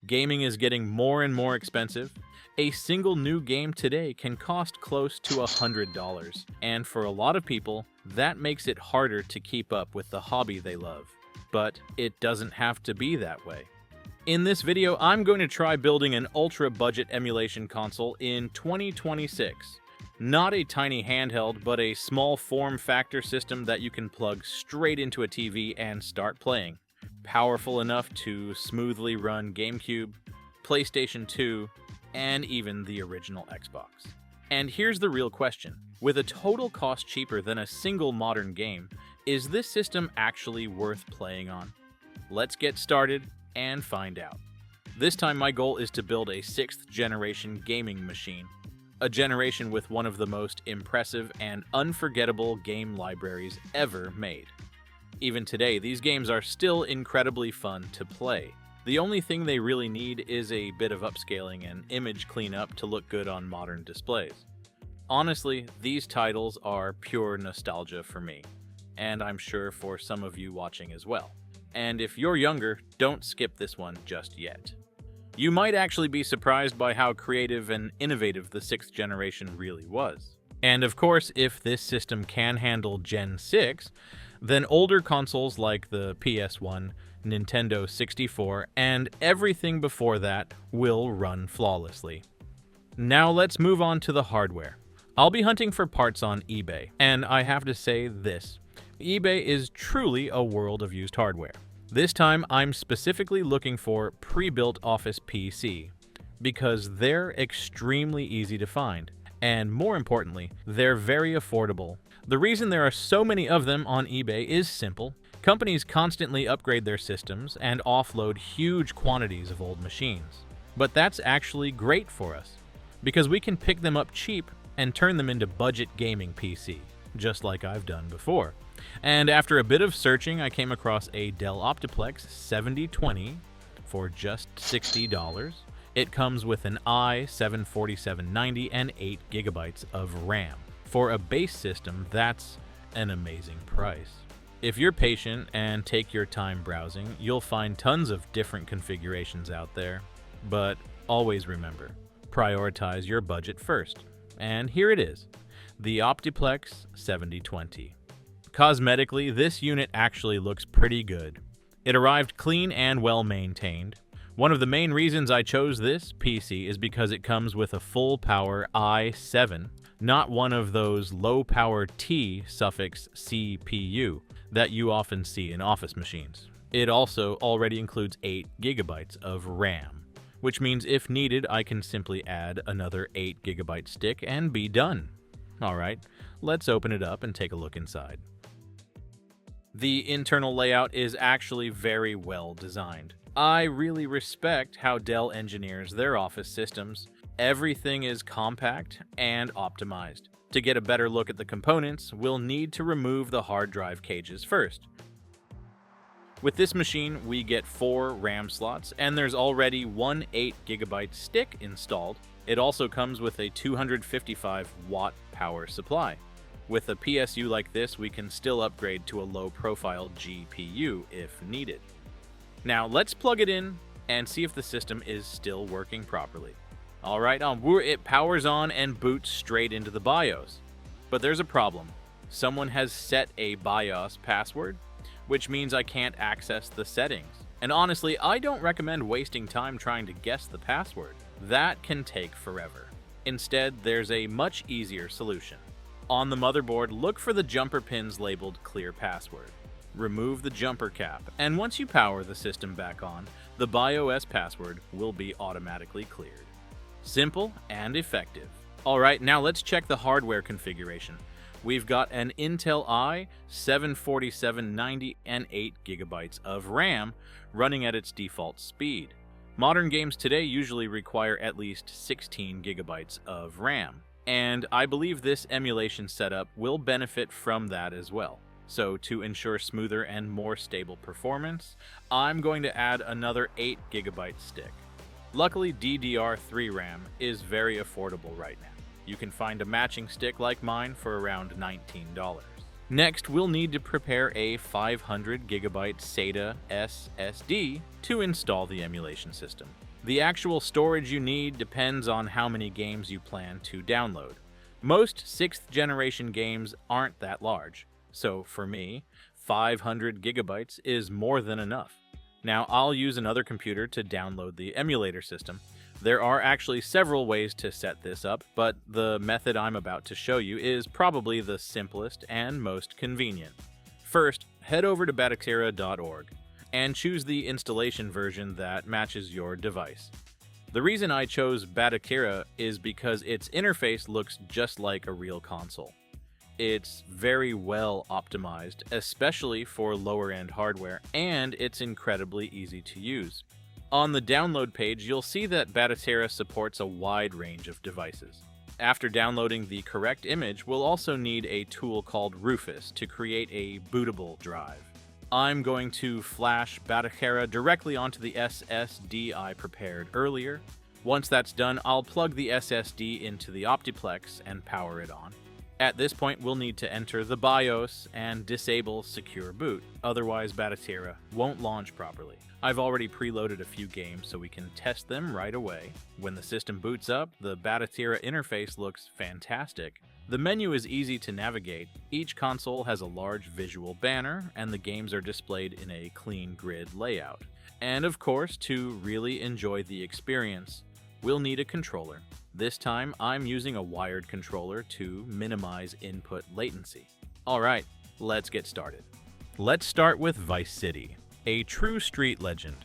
Gaming is getting more and more expensive. A single new game today can cost close to $100, and for a lot of people, that makes it harder to keep up with the hobby they love. But it doesn't have to be that way. In this video, I'm going to try building an ultra-budget emulation console in 2026. Not a tiny handheld, but a small form factor system that you can plug straight into a TV and start playing. Powerful enough to smoothly run GameCube, PlayStation 2, and even the original Xbox. And here's the real question. With a total cost cheaper than a single modern game, is this system actually worth playing on? Let's get started and find out. This time my goal is to build a 6th generation gaming machine. A generation with one of the most impressive and unforgettable game libraries ever made. Even today, these games are still incredibly fun to play. The only thing they really need is a bit of upscaling and image cleanup to look good on modern displays. Honestly, these titles are pure nostalgia for me, and I'm sure for some of you watching as well. And if you're younger, don't skip this one just yet. You might actually be surprised by how creative and innovative the 6th generation really was. And of course, if this system can handle Gen 6, then older consoles like the PS1, Nintendo 64, and everything before that will run flawlessly. Now let's move on to the hardware. I'll be hunting for parts on eBay, and I have to say this. eBay is truly a world of used hardware. This time, I'm specifically looking for pre-built Office PC, because they're extremely easy to find, and more importantly, they're very affordable. The reason there are so many of them on eBay is simple. Companies constantly upgrade their systems and offload huge quantities of old machines. But that's actually great for us, because we can pick them up cheap and turn them into budget gaming PC, just like I've done before. And after a bit of searching, I came across a Dell Optiplex 7020 for just $60. It comes with an i7-4790 and 8 GB of RAM. For a base system, that's an amazing price. If you're patient and take your time browsing, you'll find tons of different configurations out there. But always remember, prioritize your budget first. And here it is, the Optiplex 7020. Cosmetically, this unit actually looks pretty good. It arrived clean and well maintained. One of the main reasons I chose this PC is because it comes with a full power i7, not one of those low power T suffix CPU that you often see in office machines. It also already includes 8 GB of RAM, which means if needed, I can simply add another 8 GB stick and be done. Alright, let's open it up and take a look inside. The internal layout is actually very well designed. I really respect how Dell engineers their office systems. Everything is compact and optimized. To get a better look at the components, we'll need to remove the hard drive cages first. With this machine, we get 4 RAM slots, and there's already one 8 GB stick installed. It also comes with a 255-watt power supply. With a PSU like this, we can still upgrade to a low-profile GPU if needed. Now let's plug it in and see if the system is still working properly. Alright, it powers on and boots straight into the BIOS. But there's a problem. Someone has set a BIOS password, which means I can't access the settings. And honestly, I don't recommend wasting time trying to guess the password. That can take forever. Instead, there's a much easier solution. On the motherboard, look for the jumper pins labeled Clear Password. Remove the jumper cap, and once you power the system back on, the BIOS password will be automatically cleared. Simple and effective. Alright, now let's check the hardware configuration. We've got an Intel i7-4790 and 8 GB of RAM running at its default speed. Modern games today usually require at least 16 GB of RAM. And I believe this emulation setup will benefit from that as well. So to ensure smoother and more stable performance, I'm going to add another 8 GB stick. Luckily, DDR3 RAM is very affordable right now. You can find a matching stick like mine for around $19. Next, we'll need to prepare a 500 GB SATA SSD to install the emulation system. The actual storage you need depends on how many games you plan to download. Most 6th generation games aren't that large, so for me, 500 gigabytes is more than enough. Now, I'll use another computer to download the emulator system. There are actually several ways to set this up, but the method I'm about to show you is probably the simplest and most convenient. First, head over to batacara.org and choose the installation version that matches your device. The reason I chose Batacara is because its interface looks just like a real console. It's very well optimized, especially for lower-end hardware, and it's incredibly easy to use. On the download page, you'll see that Batacara supports a wide range of devices. After downloading the correct image, we'll also need a tool called Rufus to create a bootable drive. I'm going to flash Batacara directly onto the SSD I prepared earlier. Once that's done, I'll plug the SSD into the Optiplex and power it on. At this point, we'll need to enter the BIOS and disable Secure Boot, otherwise Batacara won't launch properly. I've already preloaded a few games so we can test them right away. When the system boots up, the Batacara interface looks fantastic. The menu is easy to navigate. Each console has a large visual banner, and the games are displayed in a clean grid layout. And of course, to really enjoy the experience, we'll need a controller. This time, I'm using a wired controller to minimize input latency. Alright, let's get started. Let's start with Vice City, a true street legend.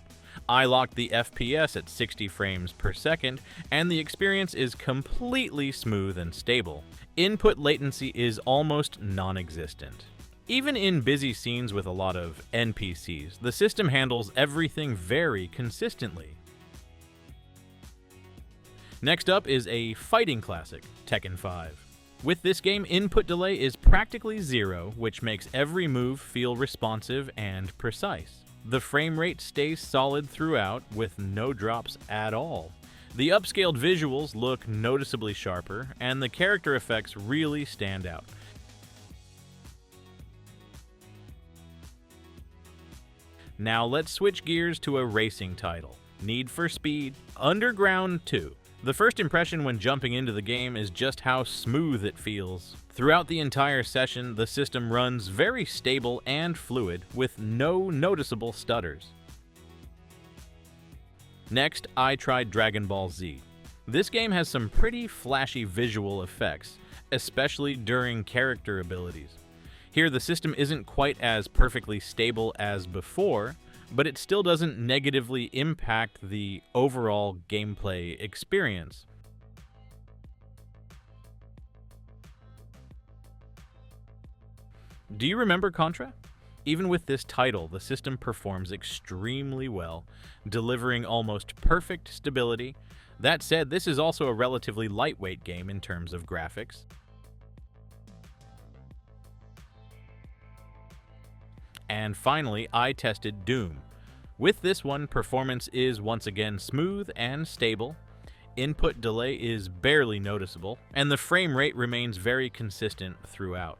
I locked the FPS at 60 frames per second, and the experience is completely smooth and stable. Input latency is almost non-existent. Even in busy scenes with a lot of NPCs, the system handles everything very consistently. Next up is a fighting classic, Tekken 5. With this game, input delay is practically zero, which makes every move feel responsive and precise. The frame rate stays solid throughout, with no drops at all. The upscaled visuals look noticeably sharper, and the character effects really stand out. Now let's switch gears to a racing title, Need for Speed Underground 2. The first impression when jumping into the game is just how smooth it feels. Throughout the entire session, the system runs very stable and fluid, with no noticeable stutters. Next, I tried Dragon Ball Z. This game has some pretty flashy visual effects, especially during character abilities. Here, the system isn't quite as perfectly stable as before, but it still doesn't negatively impact the overall gameplay experience. Do you remember Contra? Even with this title, the system performs extremely well, delivering almost perfect stability. That said, this is also a relatively lightweight game in terms of graphics. And finally, I tested Doom. With this one, performance is once again smooth and stable, input delay is barely noticeable, and the frame rate remains very consistent throughout.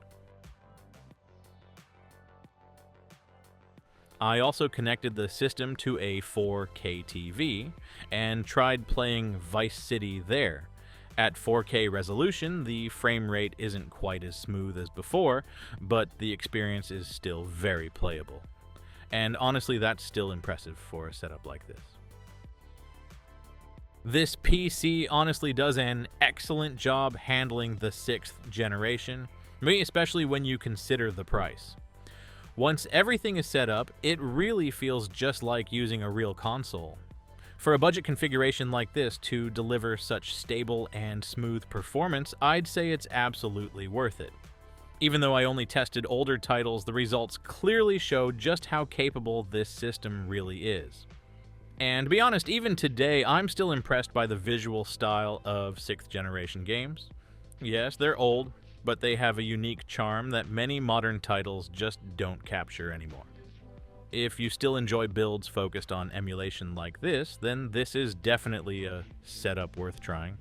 I also connected the system to a 4K TV and tried playing Vice City there. At 4K resolution, the frame rate isn't quite as smooth as before, but the experience is still very playable. And honestly, that's still impressive for a setup like this. This PC honestly does an excellent job handling the 6th generation, especially when you consider the price. Once everything is set up, it really feels just like using a real console. For a budget configuration like this to deliver such stable and smooth performance, I'd say it's absolutely worth it. Even though I only tested older titles, the results clearly show just how capable this system really is. And to be honest, even today, I'm still impressed by the visual style of 6th generation games. Yes, they're old, but they have a unique charm that many modern titles just don't capture anymore. If you still enjoy builds focused on emulation like this, then this is definitely a setup worth trying.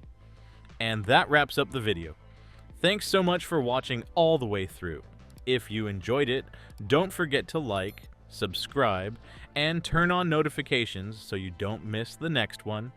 And that wraps up the video. Thanks so much for watching all the way through. If you enjoyed it, don't forget to like, subscribe, and turn on notifications so you don't miss the next one.